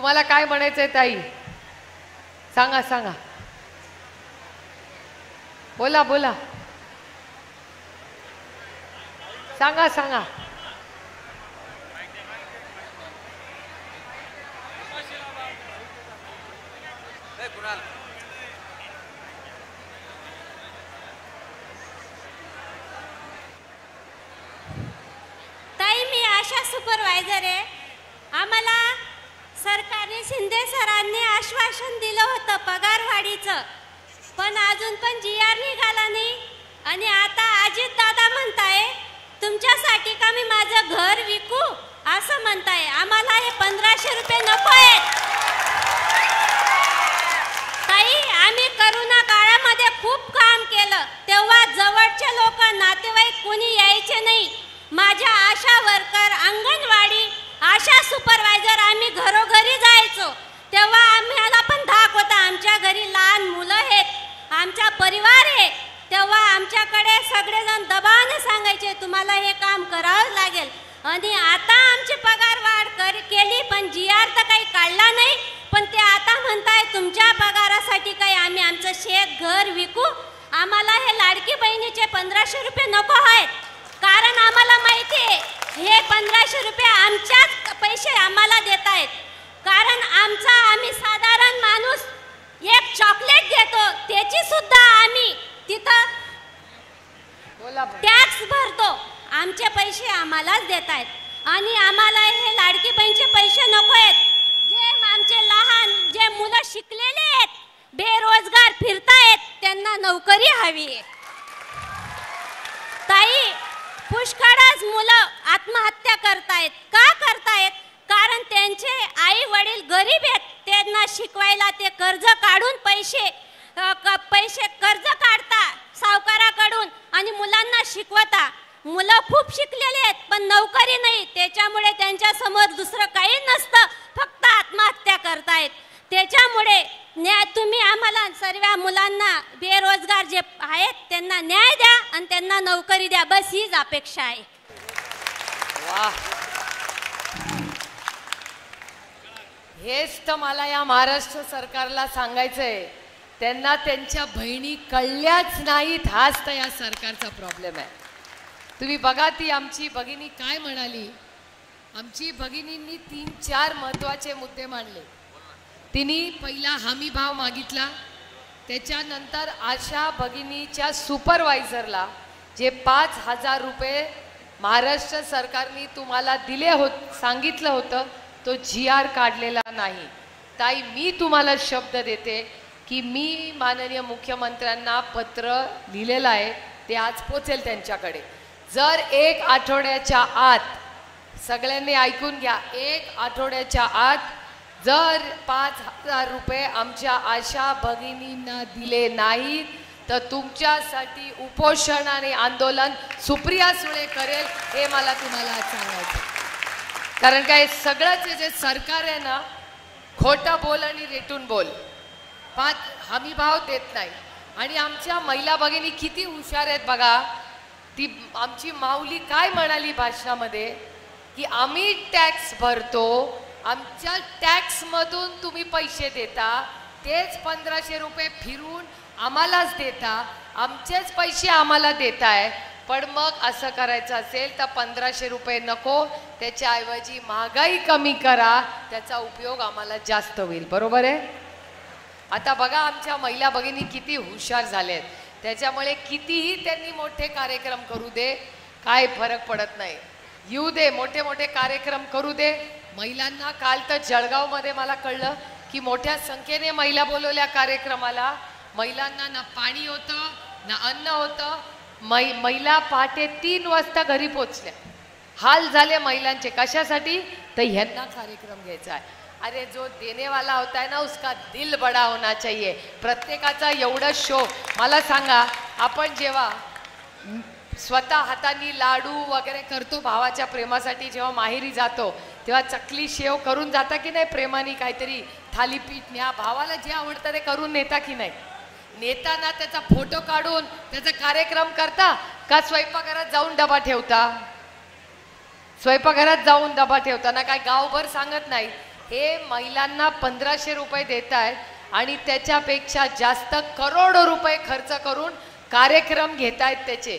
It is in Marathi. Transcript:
तुम्हाला काय म्हणायचंय ताई? सांगा सांगा, बोला बोला, सांगा सांगा. ताई, मी आशा सुपरवायझर आहे. आम्हाला सरकारने शिंदे सरांनी आश्वासन दिलं होतं पगारवाढीचं, पण अजून पण GR निघाला नाही. आणि आता अजित दादा म्हणताय तुमच्यासाठी का मी माझं घर विकू असं म्हणताय. आम्हाला हे 1500 रुपये नको आहेत. ताई, आम्ही करोना काळामध्ये खूप काम केलं, तेव्हा जवळचे लोक नातेवाईक कोणी यायचे नाही. माझ्या आशा वर्कर, अंगणवाडी, आशा सुपरवायझर आम्ही घरोघरी जायचो, तेव्हा आम्हाला पण धाक होता. आमच्या घरी लहान मुलं आहेत, आमचा परिवार आहे, तेव्हा आमच्याकडे सगळेजण दबावाने सांगायचे तुम्हाला हे काम करावं लागेल. आणि आता आमची पगार वाढ केली, पण GR तर काही काढला नाही. पण ते आता म्हणताय तुमच्या पगारासाठी काही आम्ही आमचं शेत घर विकू. आम्हाला हे लाडकी बहिणीचे 1500 रुपये नको आहेत, कारण आम्हाला माहिती आहे हे 1500 रुपये आमच्याच पैसे आम्हाला देत आहेत. कारण आम्ही साधारण माणूस एक चॉकलेट घेतो, त्याची सुद्धा आम्ही तिथं टॅक्स भरतो. आमचे पैसे आम्हालाच देत आहेत. आणि आम्हाला हे लाडकी बहिणीचे पैसे नको आहेत. जे आमचे लहान जे मुलं शिकलेले आहेत, बेरोजगार फिरतायत, त्यांना नोकरी हवी आहे. ताई, पुष्कळच मुलं आत्महत्या करतायत. का करतायत? कारण त्यांचे आई वडील गरीब आहेत, त्यांना शिकवायला ते कर्ज काढून पैसे कर्ज काढता सावकाराकडून आणि मुलांना शिकवता. मुलं खूप शिकलेले आहेत, पण नोकरी नाही, त्याच्यामुळे त्यांच्या समोर दुसरं काही नसतं, फक्त आत्महत्या करतायत. त्याच्यामुळे तुम्ही आम्हाला सर्व मुलांना बेरोजगार जे आहेत त्यांना न्याय द्या आणि त्यांना नोकरी द्या, बस हीच अपेक्षा आहे. वाह, हेच तर मला या महाराष्ट्र सरकारला सांगायचंय. त्यांना त्यांच्या बहिणी कळल्याच नाहीत, हाच तर या सरकारचा प्रॉब्लेम आहे. तुम्ही बघा, ती आमची भगिनी काय म्हणाली. आमची भगिनींनी 3-4 महत्त्वाचे मुद्दे मांडले. तिने पहिला हमी भाव मागितला, त्याच्यानंतर आशा भगिनीच्या सुपरवायझरला जे 5000 रुपये महाराष्ट्र सरकारने तुम्हाला दिले सांगितलं होतं, तो GR काढलेला नाही. ताई, मी तुम्हाला शब्द देते की मी माननीय मुख्यमंत्र्यांना पत्र लिहिलेलं आहे, ते आज पोचेल त्यांच्याकडे. जर 1 आठवड्याच्या आत, सगळ्यांनी ऐकून घ्या, 1 आठवड्याच्या आत जर 5000 रुपये आमच्या आशा भगिनींना दिले नाहीत तर तुमच्यासाठी उपोषण आणि आंदोलन सुप्रिया सुळे करेल, हे मला तुम्हाला सांगायचं. कारण काय, सगळंच जे सरकार आहे ना, खोटं बोल आणि रेटून बोल, हमी भाव देत नाही. आणि आमच्या महिला भगिनी किती हुशार आहेत बघा. ती आमची माऊली काय म्हणाली भाषणामध्ये की आम्ही टॅक्स भरतो, आमच्या टॅक्समधून तुम्ही पैसे देता, तेच 1500 रुपये फिरून आम्हालाच देता, आमचेच पैसे आम्हाला देताय. पण मग असं करायचं असेल तर 1500 रुपये नको, त्याच्याऐवजी महागाई कमी करा, त्याचा उपयोग आम्हाला जास्त होईल. बरोबर आहे? आता बघा, आमच्या महिला भगिनी किती हुशार झालेत. त्याच्यामुळे कितीही त्यांनी मोठे कार्यक्रम करू दे, काय फरक पडत नाही. येऊ दे, मोठे मोठे कार्यक्रम करू दे. महिलांना काल तर जळगावमध्ये मला कळलं की मोठ्या संख्येने महिला बोलवल्या कार्यक्रमाला. महिलांना ना पाणी होतं ना अन्न होतं. महिला पहाटे 3 वाजता घरी पोचल्या. हाल झाले महिलांचे. कशासाठी? तर ह्यांना कार्यक्रम घ्यायचा आहे. अरे, जो देने वाला होता है ना, उसका दिल बड़ा होना चाहिए. प्रत्येकाचा एवढं शो. मला सांगा, आपण जेव्हा स्वतः हाताने लाडू वगैरे करतो भावाच्या प्रेमासाठी, जेव्हा माहेरी जातो तेव्हा चकली शेव करून जाता की नाही, प्रेमाने काहीतरी थालीपीठ न्या, भावाला जे आवडतं ते करून नेता की नाही. नेताना त्याचा फोटो काढून त्याचा कार्यक्रम करता का स्वयंपाकघरात जाऊन डबा ठेवता? स्वयंपाकघरात जाऊन डबा ठेवताना काय गावभर सांगत नाही, हे महिलांना 1500 रुपये देत आहेत आणि त्याच्यापेक्षा जास्त करोडो रुपये खर्च करून कार्यक्रम घेत आहेत त्याचे.